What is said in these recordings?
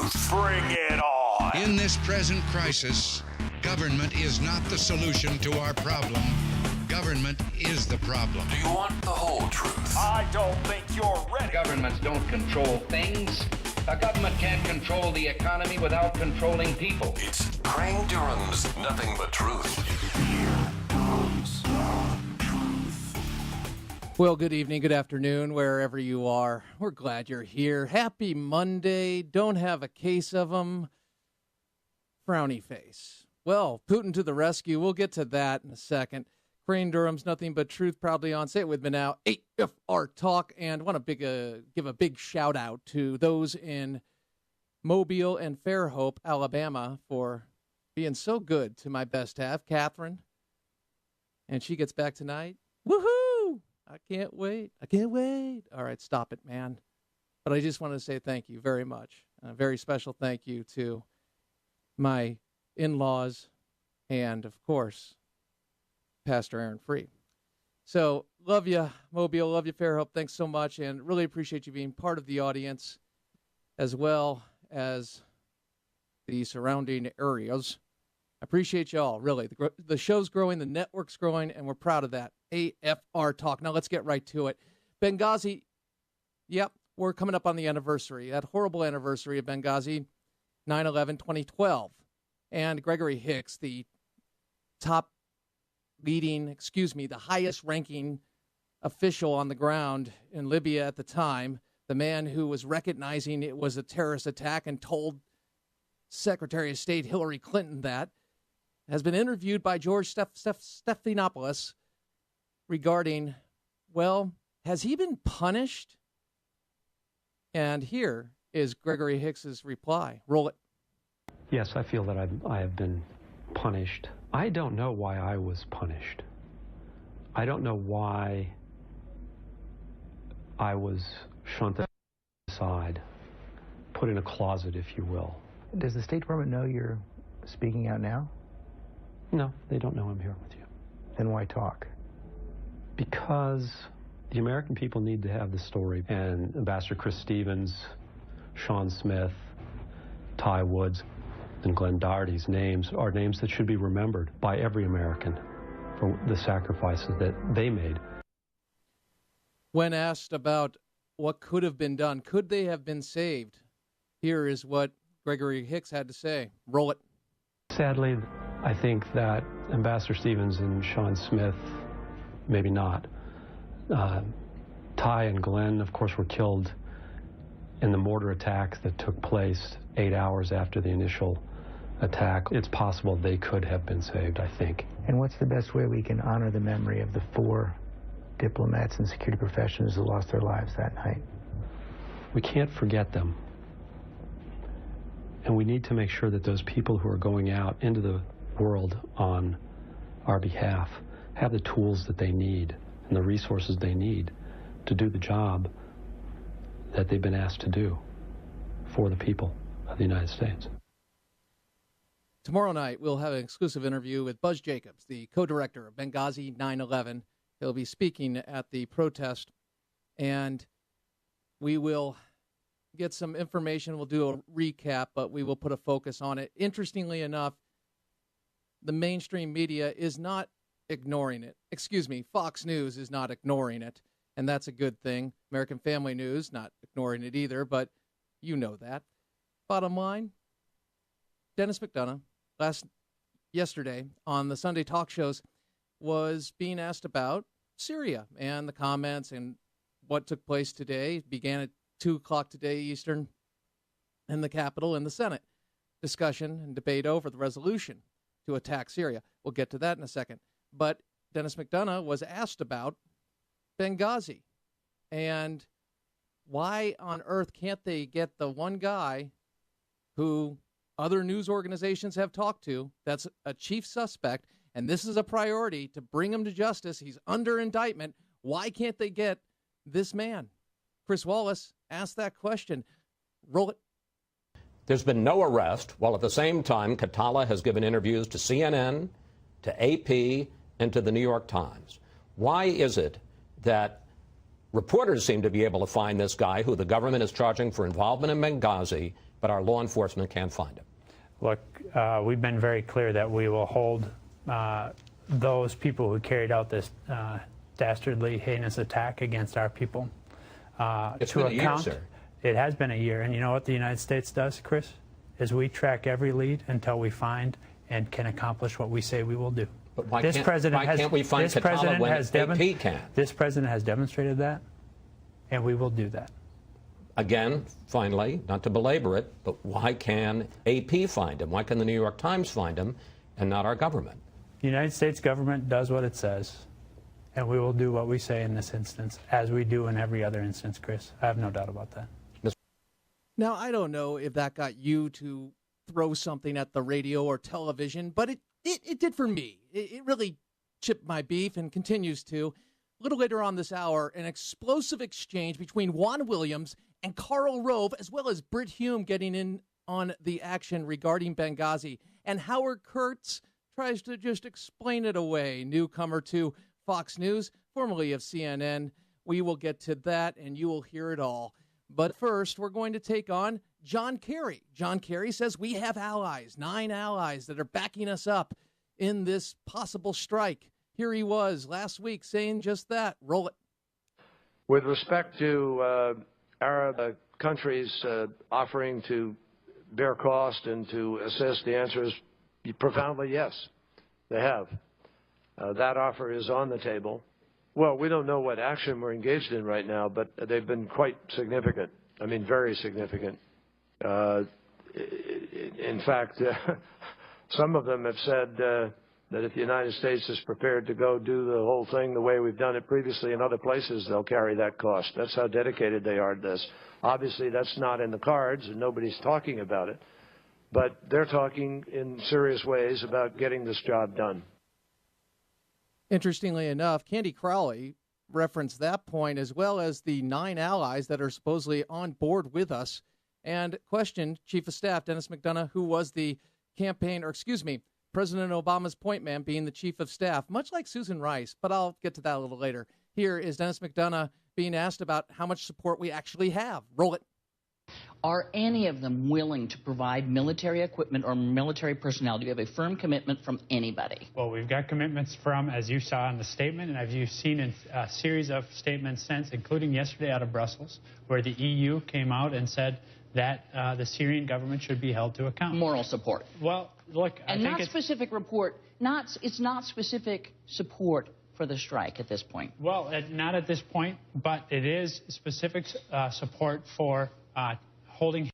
truth. Bring it on. In this present crisis, government is not the solution to our problem. Government is the problem. Do you want the whole truth? I don't think you're ready. Governments don't control things. A government can't control the economy without controlling people. It's Crane Durham's Nothing But Truth. Here comes the truth. Well, good evening, good afternoon, wherever you are. We're glad you're here. Happy Monday. Don't have a case of them. Frowny face. Well, Putin to the rescue. We'll get to that in a second. Crane Durham's Nothing But Truth, proudly on. Say it with me now. AFR Talk. And want to give a big shout out to those in Mobile and Fairhope, Alabama, for being so good to my best half, Catherine. And she gets back tonight. Woohoo! I can't wait. I can't wait. All right, stop it, man. But I just want to say thank you very much. A very special thank you to my in-laws and, of course, Pastor Aaron Free. So, love you, Mobile. Love you, Fairhope. Thanks so much, and really appreciate you being part of the audience as well as the surrounding areas. I appreciate you all, really. The show's growing, the network's growing, and we're proud of that. AFR Talk. Now, let's get right to it. Benghazi, yep, we're coming up on the anniversary, that horrible anniversary of Benghazi, 9/11/2012. And Gregory Hicks, the the highest ranking official on the ground in Libya at the time, the man who was recognizing it was a terrorist attack and told Secretary of State Hillary Clinton that, has been interviewed by George Stephanopoulos regarding, well, has he been punished? And here is Gregory Hicks's reply. Roll it. Yes, I feel that I have been punished. I don't know why I was punished. I don't know why I was shunted aside, put in a closet, if you will. Does the State Department know you're speaking out now? No, they don't know I'm here with you. Then why talk? Because the American people need to have the story. And Ambassador Chris Stevens, Sean Smith, Ty Woods, and Glenn Doherty's names are names that should be remembered by every American for the sacrifices that they made. When asked about what could have been done, could they have been saved? Here is what Gregory Hicks had to say. Roll it. Sadly, I think that Ambassador Stevens and Sean Smith, maybe not. Ty and Glenn, of course, were killed in the mortar attacks that took place 8 hours after the initial attack. It's possible they could have been saved, I think. And what's the best way we can honor the memory of the 4 diplomats and security professionals who lost their lives that night? We can't forget them. And we need to make sure that those people who are going out into the world on our behalf have the tools that they need and the resources they need to do the job that they've been asked to do for the people of the United States. Tomorrow night, we'll have an exclusive interview with Buzz Jacobs, the co-director of Benghazi 9/11. He'll be speaking at the protest, and we will get some information. We'll do a recap, but we will put a focus on it. Interestingly enough, the mainstream media is not ignoring it. Fox News is not ignoring it, and that's a good thing. American Family News, not ignoring it either, but you know that. Bottom line, Dennis McDonough, yesterday on the Sunday talk shows, was being asked about Syria and the comments and what took place today. Began at 2 o'clock today Eastern in the Capitol and the Senate. Discussion and debate over the resolution to attack Syria. We'll get to that in a second. But Dennis McDonough was asked about Benghazi and why on earth can't they get the one guy who other news organizations have talked to, that's a chief suspect, and this is a priority to bring him to justice. He's under indictment. Why can't they get this man? Chris Wallace asked that question. Roll it. There's been no arrest, while at the same time, Katala has given interviews to CNN, to AP, and to the New York Times. Why is it that reporters seem to be able to find this guy who the government is charging for involvement in Benghazi, but our law enforcement can't find him? Look, we've been very clear that we will hold those people who carried out this dastardly, heinous attack against our people It's to been account. a year, sir. It has been a year, and you know what the United States does, Chris? Is we track every lead until we find and can accomplish what we say we will do. But why This can't, president why has, can't we find this Katala president when has AP can? This president has demonstrated that, and we will do that. Again, finally, not to belabor it, but why can AP find him? Why can the New York Times find him and not our government? The United States government does what it says, and we will do what we say in this instance, as we do in every other instance, Chris. I have no doubt about that. Now, I don't know if that got you to throw something at the radio or television, but it did for me. It really chipped my beef and continues to. A little later on this hour, an explosive exchange between Juan Williams and Karl Rove, as well as Britt Hume getting in on the action regarding Benghazi. And Howard Kurtz tries to just explain it away. Newcomer to Fox News, formerly of CNN. We will get to that, and you will hear it all. But first, we're going to take on John Kerry. John Kerry says we have allies, 9 allies that are backing us up in this possible strike. Here he was last week saying just that. Roll it. With respect to Arab countries offering to bear cost and to assist, the answer is profoundly yes, they have. That offer is on the table. Well, we don't know what action we're engaged in right now, but they've been quite significant. I mean, very significant. In fact, some of them have said that if the United States is prepared to go do the whole thing the way we've done it previously in other places, they'll carry that cost. That's how dedicated they are to this. Obviously, that's not in the cards, and nobody's talking about it. But they're talking in serious ways about getting this job done. Interestingly enough, Candy Crowley referenced that point, as well as the 9 allies that are supposedly on board with us, and questioned Chief of Staff Dennis McDonough, who was the President Obama's point man, being the Chief of Staff, much like Susan Rice, but I'll get to that a little later. Here is Dennis McDonough being asked about how much support we actually have. Roll it. Are any of them willing to provide military equipment or military personnel? Do you have a firm commitment from anybody? Well, we've got commitments from, as you saw in the statement, and as you've seen in a series of statements since, including yesterday out of Brussels, where the EU came out and said that the Syrian government should be held to account. Moral support. Well, look, and not specific report. It's not specific support for the strike at this point. Well, not at this point, but it is specific support for holding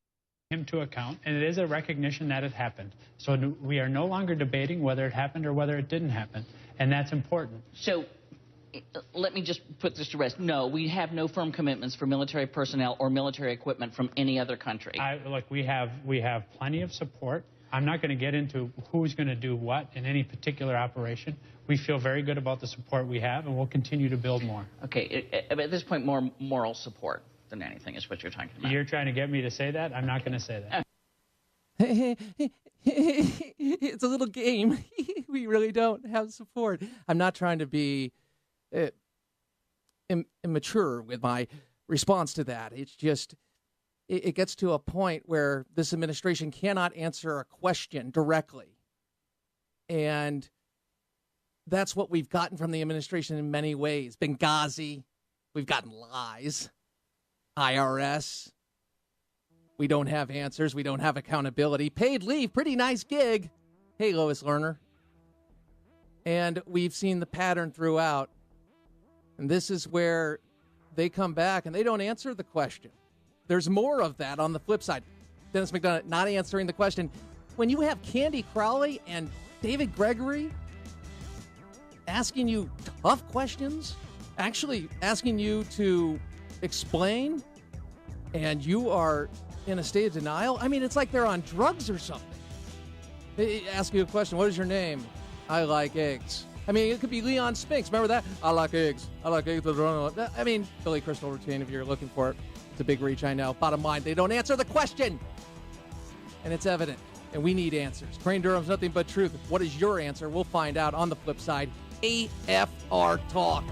him to account, and it is a recognition that it happened. So we are no longer debating whether it happened or whether it didn't happen, and that's important. So let me just put this to rest. No, we have no firm commitments for military personnel or military equipment from any other country. Look, we have plenty of support. I'm not going to get into who's going to do what in any particular operation. We feel very good about the support we have, and we'll continue to build more. Okay, at this point, more moral support than anything is what you're talking about. You're trying to get me to say that? I'm not going to say that. It's a little game. We really don't have support. I'm not trying to be immature with my response to that. It's just, it gets to a point where this administration cannot answer a question directly. And that's what we've gotten from the administration in many ways. Benghazi, we've gotten lies. IRS, we don't have answers. We don't have accountability. Paid leave, pretty nice gig. Hey, Lois Lerner. And we've seen the pattern throughout. And this is where they come back and they don't answer the question. There's more of that on the flip side. Dennis McDonough not answering the question. When you have Candy Crowley and David Gregory asking you tough questions, actually asking you to explain, and you are in a state of denial. I mean, it's like they're on drugs or something. They ask you a question. What is your name? I like eggs. I mean, it could be Leon Spinks. Remember that? I like eggs. I like eggs. I mean, Billy Crystal routine, if you're looking for it. It's a big reach, I know. Bottom line, they don't answer the question. And it's evident. And we need answers. Crane Durham's nothing but truth. What is your answer? We'll find out on the flip side. AFR Talk.